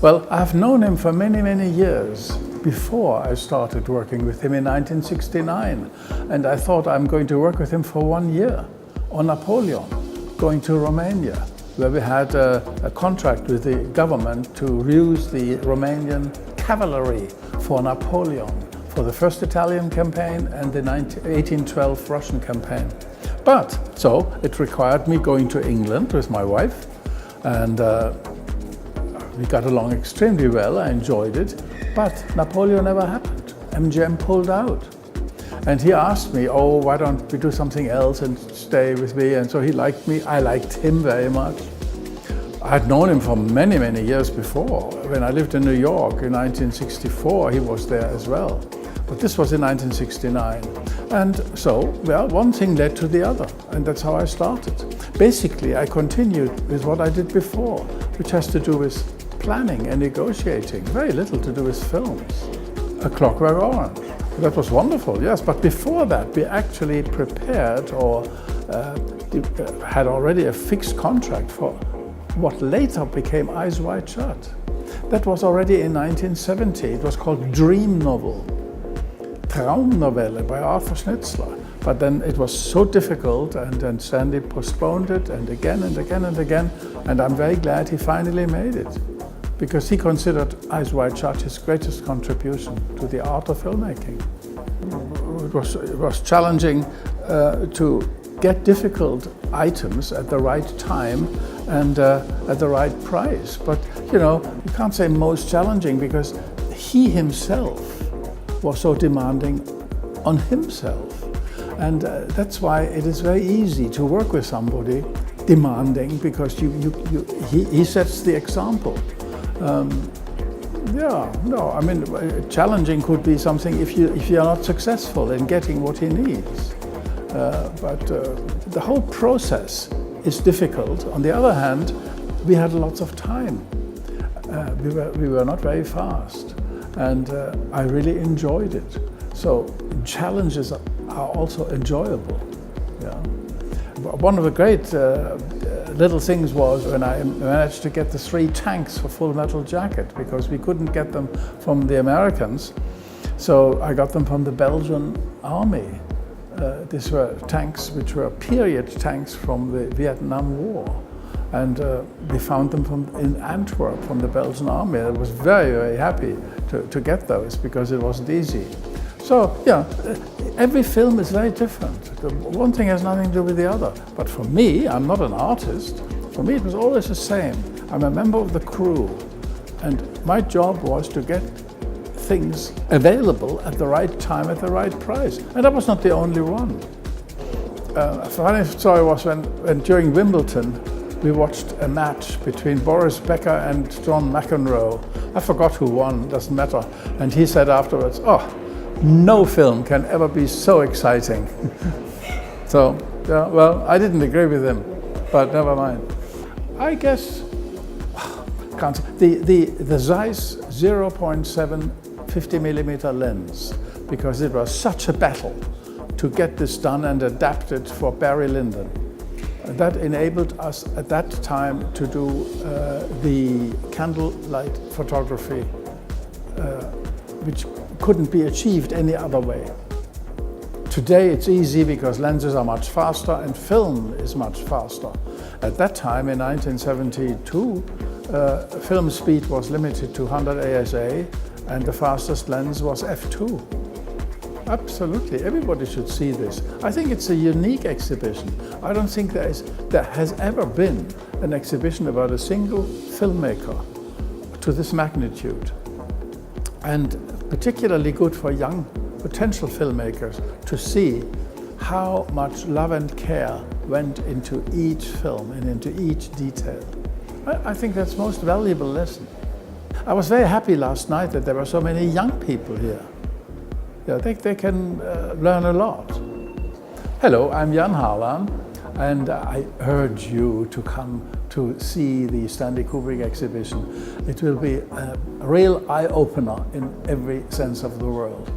Well, I've known him for many, many years before I started working with him in 1969. And I thought I'm going to work with him for 1 year on Napoleon, going to Romania, where we had a contract with the government to use the Romanian cavalry for Napoleon, for the first Italian campaign and the 1812 Russian campaign. But, so it required me going to England with my wife, and we got along extremely well. I enjoyed it, but Napoleon never happened. MGM pulled out. And he asked me, oh, why don't we do something else and stay with me? And so he liked me, I liked him very much. I had known him for many, many years before. When I lived in New York in 1964, he was there as well. But this was in 1969. And so, well, one thing led to the other, and that's how I started. Basically, I continued with what I did before, which has to do with planning and negotiating, very little to do with films. A Clockwork Orange. That was wonderful, yes, but before that we actually prepared or had already a fixed contract for what later became Eyes Wide Shut. That was already in 1970. It was called Dream Novel, Traumnovelle by Arthur Schnitzler. But then it was so difficult, and then Stanley postponed it, and again and again and again, and I'm very glad he finally made it, because he considered Eyes Wide Shut his greatest contribution to the art of filmmaking. It was challenging to get difficult items at the right time and at the right price. But you know, you can't say most challenging, because he himself was so demanding on himself. And that's why it is very easy to work with somebody demanding, because he sets the example. I mean, challenging could be something if you are not successful in getting what he needs. But the whole process is difficult. On the other hand, we had lots of time. We were not very fast, and I really enjoyed it. So challenges are also enjoyable. Yeah. One of the great little things was when I managed to get the 3 tanks for Full Metal Jacket, because we couldn't get them from the Americans. So I got them from the Belgian army. These were tanks which were period tanks from the Vietnam War. And we found them in Antwerp from the Belgian army. I was very, very happy to get those, because it wasn't easy. So, yeah, every film is very different. One thing has nothing to do with the other. But for me, I'm not an artist. For me, it was always the same. I'm a member of the crew, and my job was to get things available at the right time, at the right price. And I was not the only one. A funny story was when during Wimbledon, we watched a match between Boris Becker and John McEnroe. I forgot who won, doesn't matter. And he said afterwards, oh, no film can ever be so exciting. So, yeah, well, I didn't agree with him, but never mind. I guess, the Zeiss 0.7 50mm lens, because it was such a battle to get this done and adapt it for Barry Lyndon. That enabled us at that time to do the candlelight photography, which couldn't be achieved any other way. Today it's easy because lenses are much faster and film is much faster. At that time in 1972, film speed was limited to 100 ASA, and the fastest lens was f2. Absolutely, everybody should see this. I think it's a unique exhibition. I don't think there has ever been an exhibition about a single filmmaker to this magnitude. And particularly good for young potential filmmakers to see how much love and care went into each film and into each detail. I think that's the most valuable lesson. I was very happy last night that there were so many young people here. Yeah, they can learn a lot. Hello, I'm Jan Harlan, and I urge you to come to see the Stanley Kubrick exhibition. It will be a real eye-opener in every sense of the word.